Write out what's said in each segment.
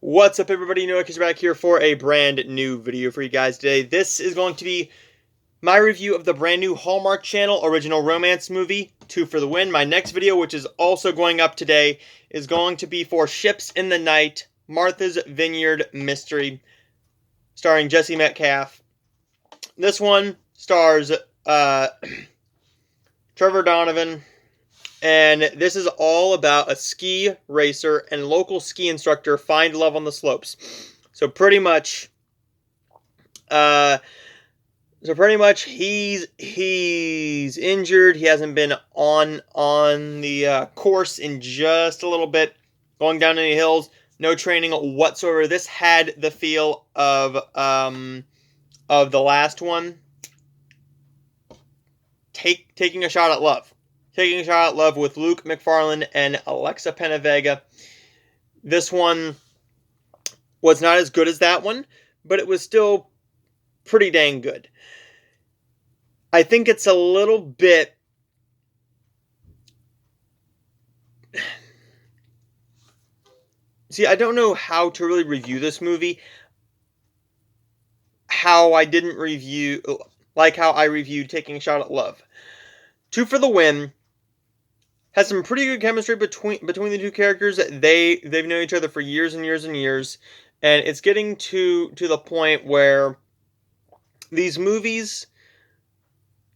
What's up, everybody? Noah is back here for a brand new video for you guys today. This is going to be my review of the brand new Hallmark Channel original romance movie, Two for the Win. My next video, which is also going up today, is going to be for Ships in the Night, Martha's Vineyard Mystery, starring Jesse Metcalfe. This one stars Trevor Donovan, and this is all about a ski racer and local ski instructor find love on the slopes. So pretty much, he's injured. He hasn't been on the course in just a little bit, going down any hills. No training whatsoever. This had the feel of the last one. Taking a shot at love. Taking a shot at love with Luke Macfarlane and Alexa Penavega. This one was not as good as that one, but it was still pretty dang good. I think it's a little bit... See, I don't know how to really review this movie. How I reviewed Taking a Shot at Love. Two for the Win has some pretty good chemistry between the two characters. They've known each other for years and years and years, and it's getting to the point where these movies,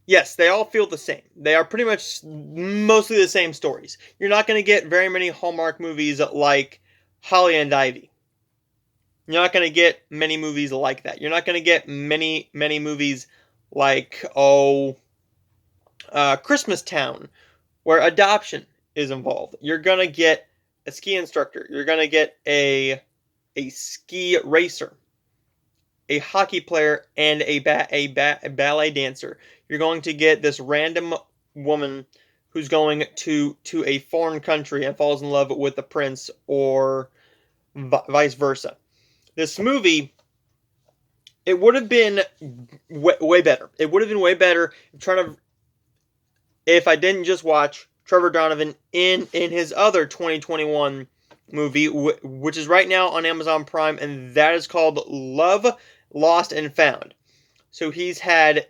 yes, they all feel the same. They are pretty much mostly the same stories. You're not going to get very many Hallmark movies like Holly and Ivy. You're not going to get many movies like that. You're not going to get many movies like Christmas Town, where adoption is involved. You're going to get a ski instructor. You're going to get a ski racer, a hockey player, and a ballet dancer. You're going to get this random woman who's going to a foreign country and falls in love with the prince, or vice versa. This movie, it would have been way better. It would have been way better if I didn't just watch Trevor Donovan in his other 2021 movie, which is right now on Amazon Prime, and that is called Love, Lost, and Found. So he's had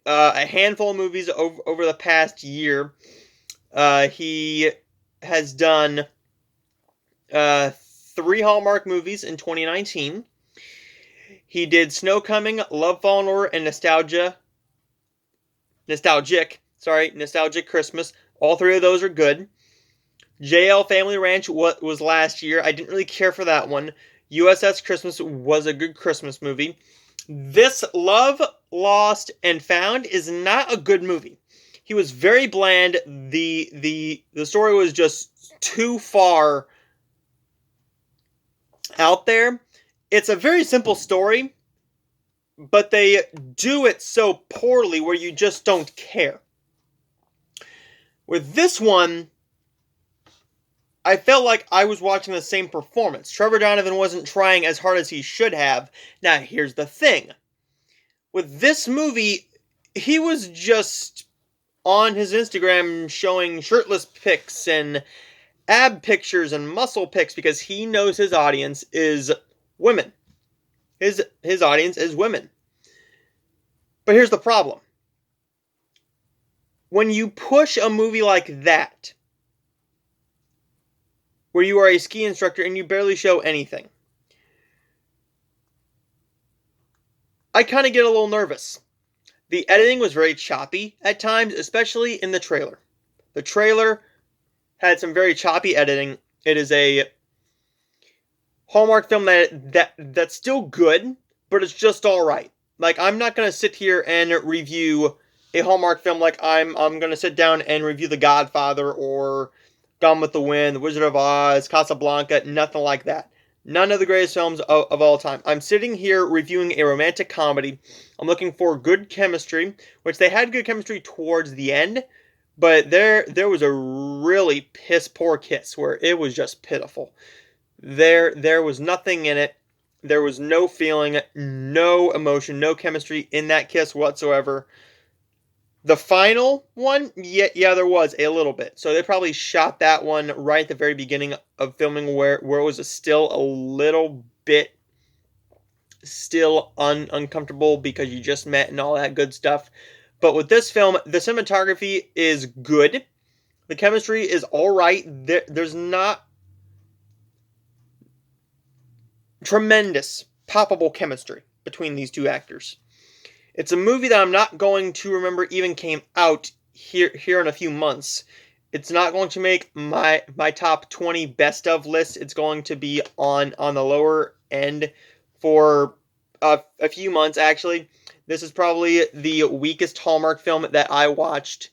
a handful of movies over the past year. He has done 3 Hallmark movies in 2019. He did Snow Coming, Love, Fall in Order, and Nostalgic Christmas. All 3 of those are good. JL Family Ranch was last year. I didn't really care for that one. USS Christmas was a good Christmas movie. This Love, Lost, and Found is not a good movie. He was very bland. The story was just too far out there. It's a very simple story, but they do it so poorly where you just don't care. With this one, I felt like I was watching the same performance. Trevor Donovan wasn't trying as hard as he should have. Now, here's the thing. With this movie, he was just on his Instagram showing shirtless pics and ab pictures and muscle pics because he knows his audience is women. His audience is women. But here's the problem. When you push a movie like that, where you are a ski instructor and you barely show anything, I kind of get a little nervous. The editing was very choppy at times, especially in the trailer. The trailer had some very choppy editing. It is a Hallmark film that's still good, but it's just all right. Like, I'm not going to sit here and review a Hallmark film like I'm going to sit down and review The Godfather or Gone with the Wind, The Wizard of Oz, Casablanca, nothing like that. None of the greatest films of all time. I'm sitting here reviewing a romantic comedy. I'm looking for good chemistry, which they had good chemistry towards the end, but there was a really piss poor kiss where it was just pitiful. There was nothing in it. There was no feeling, no emotion, no chemistry in that kiss whatsoever. The final one, yeah, there was a little bit. So they probably shot that one right at the very beginning of filming, where it was still a little bit still uncomfortable because you just met and all that good stuff. But with this film, the cinematography is good. The chemistry is all right. There's not tremendous, palpable chemistry between these two actors. It's a movie that I'm not going to remember even came out here in a few months. It's not going to make my top 20 best of list. It's going to be on the lower end for a few months, actually. This is probably the weakest Hallmark film that I watched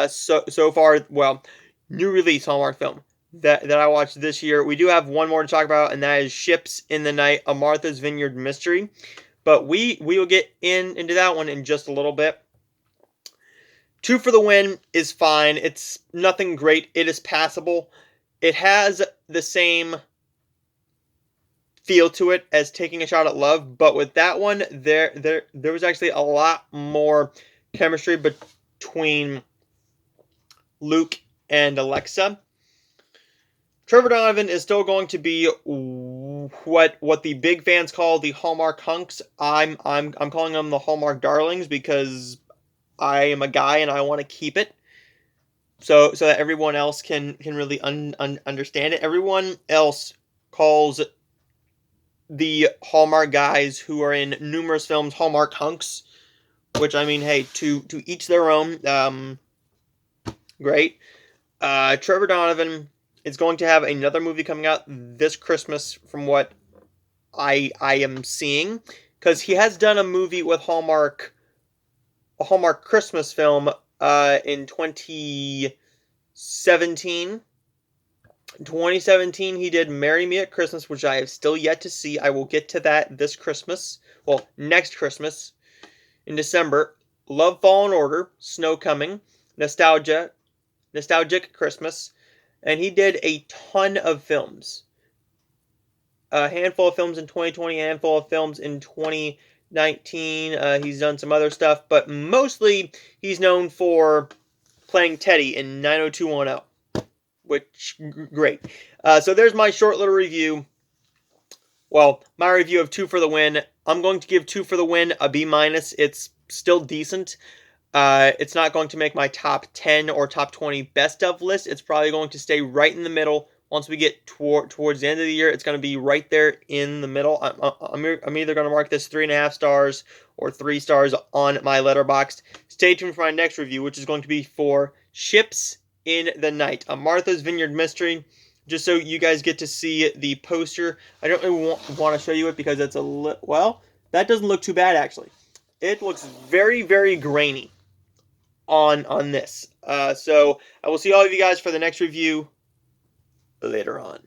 so far. Well, new release Hallmark film that I watched this year. We do have one more to talk about, and that is Ships in the Night, a Martha's Vineyard mystery. But we will get into that one in just a little bit. 2 for the Win is fine. It's nothing great. It is passable. It has the same feel to it as Taking a Shot at Love, but with that one, there was actually a lot more chemistry between Luke and Alexa. Trevor Donovan is still going to be what the big fans call the Hallmark hunks. I'm calling them the Hallmark darlings because I am a guy and I want to keep it so that everyone else can really understand it. Everyone else calls the Hallmark guys who are in numerous films Hallmark hunks, which, I mean, hey, to each their own. Great. Trevor Donovan is going to have another movie coming out this Christmas, from what I am seeing, because he has done a movie with Hallmark, a Hallmark Christmas film in 2017. In 2017, he did Marry Me at Christmas, which I have still yet to see. I will get to that this Christmas. Well, next Christmas in December. Love, Fall in Order, Snow Coming, Nostalgic Christmas, and he did a ton of films. A handful of films in 2020, a handful of films in 2019. He's done some other stuff, but mostly he's known for playing Teddy in 90210. Which, great. So there's my short little review. Well, my review of 2 for the Win. I'm going to give 2 for the Win a B-. It's still decent. It's not going to make my top 10 or top 20 best of list. It's probably going to stay right in the middle. Once we get towards the end of the year, it's going to be right there in the middle. I'm either going to mark this 3.5 stars or 3 stars on my Letterboxd. Stay tuned for my next review, which is going to be for Ships in the Night, a Martha's Vineyard mystery. Just so you guys get to see the poster. I don't really want to show you it because it's well, that doesn't look too bad, actually. It looks very, very grainy on this. So I will see all of you guys for the next review later on.